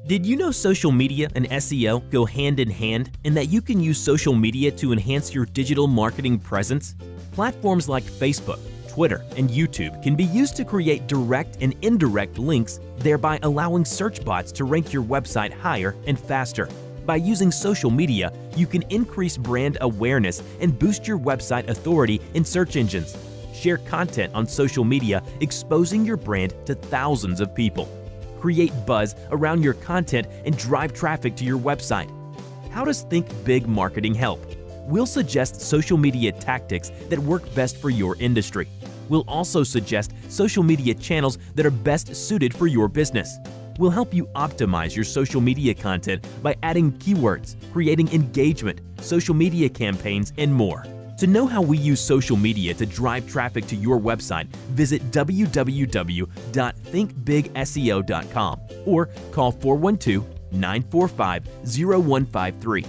Did you know social media and SEO go hand in hand, and that you can use social media to enhance your digital marketing presence? Platforms like Facebook, Twitter, and YouTube can be used to create direct and indirect links, thereby allowing search bots to rank your website higher and faster. By using social media, you can increase brand awareness and boost your website authority in search engines. Share content on social media, exposing your brand to thousands of people. Create buzz around your content and drive traffic to your website. How does Think Big marketing help? We'll suggest social media tactics that work best for your industry. We'll also suggest social media channels that are best suited for your business. We'll help you optimize your social media content by adding keywords, creating engagement, social media campaigns, and more. To know how we use social media to drive traffic to your website, visit www.thinkbigseo.com or call 412-945-0153.